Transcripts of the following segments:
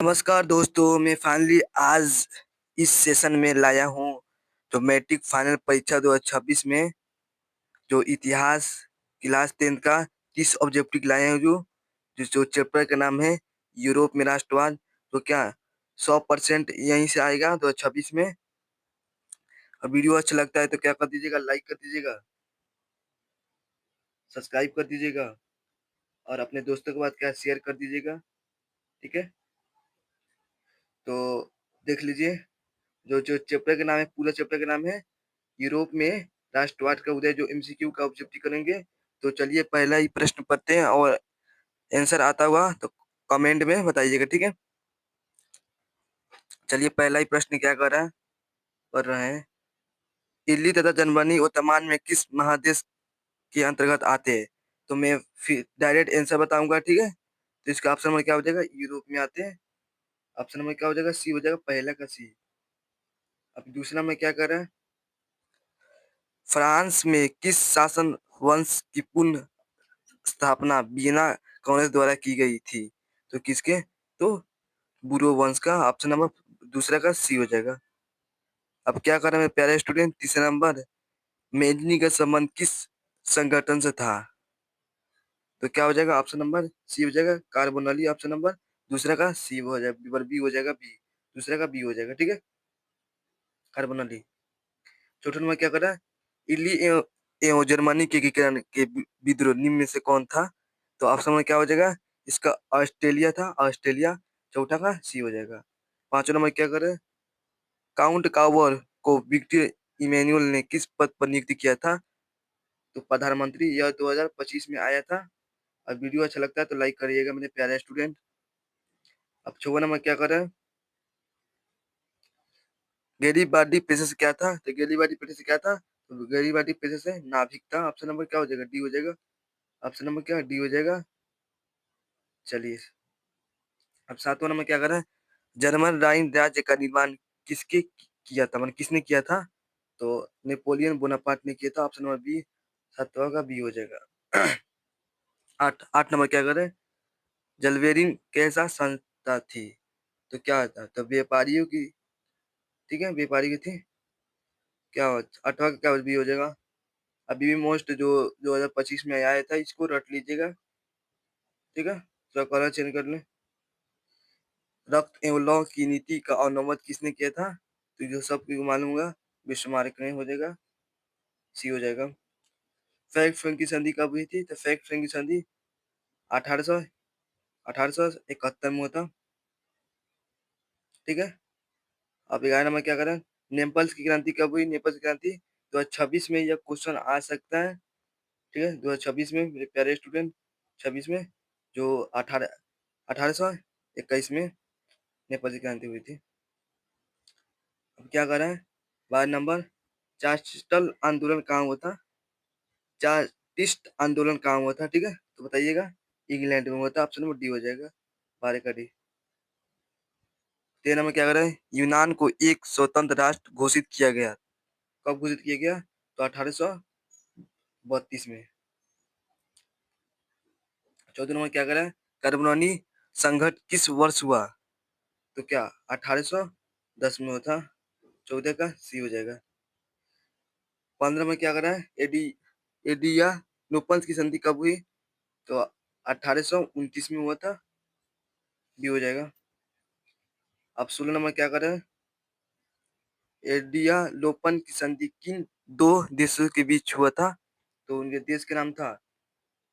नमस्कार दोस्तों, मैं फाइनली आज इस सेशन में लाया हूँ जो मैट्रिक फाइनल परीक्षा 2026 में जो इतिहास क्लास 10 का 30 ऑब्जेक्टिव लाए हैं जो चैप्टर का नाम है यूरोप में राष्ट्रवाद। तो क्या 100% यहीं से आएगा 2026 में। और वीडियो अच्छा लगता है तो क्या कर दीजिएगा, लाइक कर दीजिएगा, सब्सक्राइब कर दीजिएगा और अपने दोस्तों के बाद क्या शेयर कर दीजिएगा। ठीक है, तो देख लीजिए जो जो चैप्टर का नाम है, पूरा चैप्टर का नाम है यूरोप में राष्ट्रवाद का उदय, जो एमसीक्यू का ऑब्जेक्टिव करेंगे। तो चलिए पहला ही प्रश्न पढ़ते हैं और आंसर आता हुआ तो कमेंट में बताइएगा। ठीक है, चलिए पहला ही प्रश्न क्या कर रहा है, पढ़ रहे हैं। इटली तथा जर्मनी ओटोमान में किस महादेश के अंतर्गत आते हैं? तो मैं फिर डायरेक्ट आंसर बताऊंगा। ठीक है, तो इसका ऑप्शन नंबर क्या हो जाएगा, यूरोप में आते हैं। ऑप्शन नंबर क्या हो जाएगा, सी हो जाएगा, पहला का सी। अब दूसरा में क्या कर रहा है, फ्रांस में किस शासन वंश की पुनः स्थापना वियना कांग्रेस द्वारा की गई थी? तो किसके, तो बुरो वंश का। ऑप्शन नंबर दूसरा का सी हो जाएगा। अब क्या कर रहे हैं मेरे प्यारे स्टूडेंट, तीसरा नंबर, मेजनी का संबंध किस संगठन से था? तो क्या हो जाएगा, ऑप्शन नंबर सी हो जाएगा, कार्बोनली। ऑप्शन नंबर दूसरा का सी हो जाएगा, बी हो जाएगा, बी दूसरा का बी हो जाएगा। ठीक है, कार्बोनली। चौथा नंबर क्या कर रहा है, इटली एवं जर्मनी के एकीकरण के विद्रोह निम्न में से कौन था? तो ऑप्शन में क्या हो जाएगा, इसका ऑस्ट्रेलिया था, ऑस्ट्रेलिया। चौथा का सी हो जाएगा। पांचवा नंबर क्या करे, काउंट कावर को विक्टर इमैनुअल ने किस पद पर नियुक्त किया था? तो प्रधानमंत्री। यह 2025 में आया था। और वीडियो अच्छा लगता है तो लाइक करिएगा मेरे प्यारे स्टूडेंट। अब छठवा नंबर क्या करे, गैरीबाल्डी पेशे से क्या था? तो गैरीबाल्डी पेशे से क्या था, तो गैरीबाल्डी पेशे से नाविक था। ऑप्शन नंबर क्या हो जाएगा, डी हो जाएगा। ऑप्शन नंबर क्या, डी हो जाएगा। चलिए, अब सातवां नंबर क्या कर रहा है, जर्मन राइन राज्य का निर्माण किसके किया था, मतलब किसने किया था? तो नेपोलियन बोनापार्ट ने किया था। ऑप्शन नंबर बी, सातवां का बी हो जाएगा। आठ आठ नंबर क्या कर रहे हैं, जलवेरिन कैसा संस्था थी? तो क्या था, तो व्यापारियों की। ठीक है, व्यापारी की थी। क्या आठवां का क्या बी हो जाएगा। अभी भी मोस्ट जो 2025 में आया था, इसको रट लीजिएगा। ठीक है, तो कलर चेंज कर लें। रक्त एवं लौह की नीति का अनुवाद किसने किया था? तो जो सबको मालूम होगा, बिस्मार्क ने हो जाएगा, सी हो जाएगा। फैक्ट फ्रैंक की संधि कब हुई थी? तो फैक्ट फ्रैंक की संधि 1800 1871 में हुआ था। ठीक है, अब 11 नंबर क्या करें, नेपल्स की क्रांति कब हुई? नेपल्स की क्रांति 2026 में यह क्वेश्चन आ सकता है। ठीक है, 2026 में मेरे प्यारे स्टूडेंट, 26 में जो 1821 में नेपाल की क्रांति हुई थी। अब क्या कर रहे हैं, 12 नंबर, चार्टिस्ट आंदोलन कहाँ हुआ था? चार्टिस्ट आंदोलन कहाँ हुआ था? ठीक है, तो बताइएगा, इंग्लैंड में हुआ था। ऑप्शन नंबर डी हो जाएगा, 12 का डी। 13 नंबर क्या कर रहे हैं, यूनान को एक स्वतंत्र राष्ट्र घोषित किया गया, कब घोषित किया गया? तो 1832 में। 14 नंबर क्या कर रहे हैं, कार्बोनी संघट किस वर्ष हुआ? तो क्या 1810 में हुआ था। 14 का सी हो जाएगा। 15 में क्या कर रहा है, एडिया नोपल्स की संधि कब हुई? तो 1829 में हुआ था, बी हो जाएगा। अब 16 नंबर क्या कर रहे हैं, एडिया लोपन की संधि किन दो देशों के बीच हुआ था? तो उनके देश के नाम था,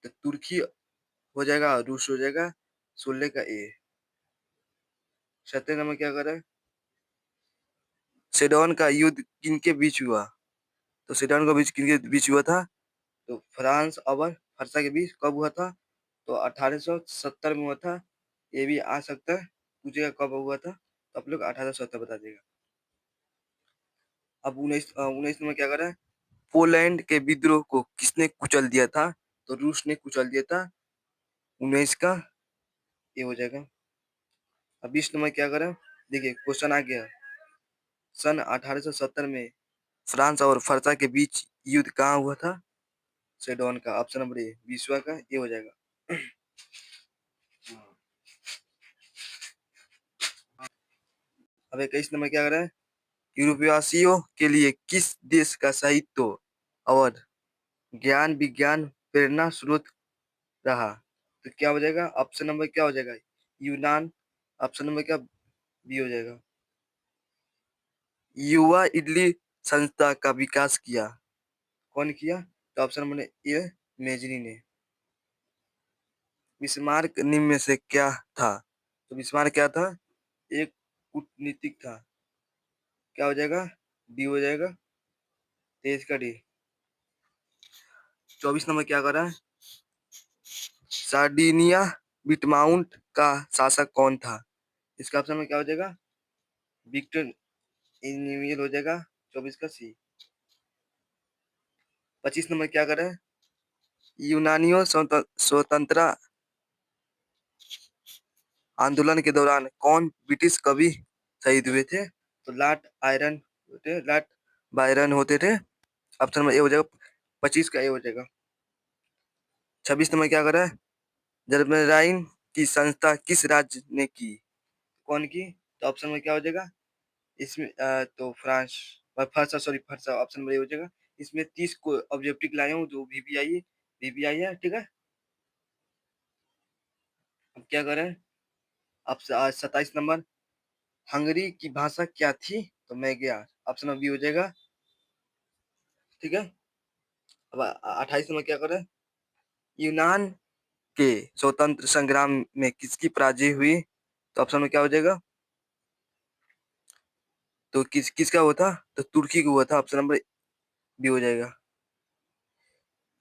तो तुर्की हो जाएगा, रूस हो जाएगा। 16 का ए। 17 नंबर क्या कर रहा है, सेडोन का युद्ध किनके बीच हुआ? तो सेडोन का बीच किनके बीच हुआ था? तो फ्रांस और फरसा के बीच कब हुआ था? तो 1870 में हुआ था। ये भी आ सकता है, पूछेगा कब हुआ था, तो आप लोग 1870 बता देगा। अब 19 में क्या कर रहा है, पोलैंड के विद्रोह को किसने कुचल दिया था? तो रूस ने कुचल दिया था। 19 का ये हो जाएगा। अब 20 नंबर क्या कर रहा है, देखिए क्वेश्चन आ गया, सन 1870 में फ्रांस और फरसा के बीच युद्ध कहाँ हुआ था? सेडोन का। ऑप्शन नंबर ए, विश्वा का ये हो जाएगा। अब 21 नंबर क्या कर रहा है, यूरोपवासियों के लिए किस देश का साहित्य और ज्ञान विज्ञान प्रेरणा स्रोत रहा? तो क्या हो जाएगा, ऑप्शन नंबर क्या हो जाएगा, यूनान। ऑप्शन नंबर क्या बी हो जाएगा। युवा इटली संस्था का विकास किया, कौन किया? तो ऑप्शन नंबर ए मेजनी ने। बिस्मार्क निम्न में से क्या था? तो बिस्मार्क क्या था, एक कूटनीतिक था। क्या हो जाएगा, डी हो जाएगा, तेज का डी। 24 नंबर क्या कर रहा है, सार्डिनिया बिटमाउंट का शासक कौन था? इसका ऑप्शन में क्या हो जाएगा, विक्टर इनिमियल हो जाएगा, 24 का सी। 25 नंबर क्या कर रहा है, यूनानियों स्वतंत्रता आंदोलन के दौरान कौन ब्रिटिश कवि शहीद हुए थे? तो लॉर्ड बायरन होते थे। ऑप्शन नंबर ए हो जाएगा, 25 का ए हो जाएगा। 26 नंबर क्या कर रहा है, जर्मनाइन की संस्था किस राज्य ने की, कौन की? तो ऑप्शन में क्या हो जाएगा, इसमें तो France, first sorry first option में हो जाएगा। इसमें 30 को ऑब्जेक्टिव लाए हूँ जो वीवीआई है, ठीक है। अब क्या करें, अब 27 नंबर, हंगरी की भाषा क्या थी? तो मैं गया, ऑप्शन में बी हो जाएगा, ठीक है। अब 28 नंबर क्या करें, यूनान के स्वतंत्र संग्राम में किसकी पराजय हुई? तो ऑप्शन में क्या हो जाएगा, तो किसका हुआ था? तो तुर्की का हुआ था, ऑप्शन नंबर बी हो जाएगा।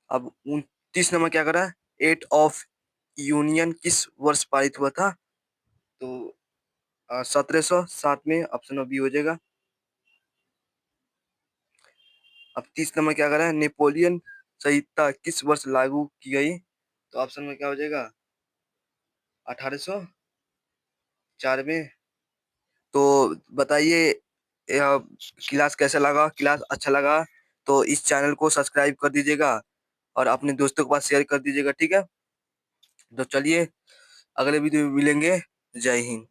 अब 29 नंबर क्या करा, एट ऑफ यूनियन किस वर्ष पारित हुआ था? तो 1707 में, ऑप्शन नंबर बी हो जाएगा। अब 30 नंबर क्या करा, नेपोलियन संहिता किस वर्ष लागू की गई? तो ऑप्शन में क्या हो जाएगा, 1804 में। तो बताइए, यह क्लास कैसा लगा? क्लास अच्छा लगा तो इस चैनल को सब्सक्राइब कर दीजिएगा और अपने दोस्तों के पास शेयर कर दीजिएगा, ठीक है। तो चलिए अगले वीडियो में मिलेंगे। जय हिंद।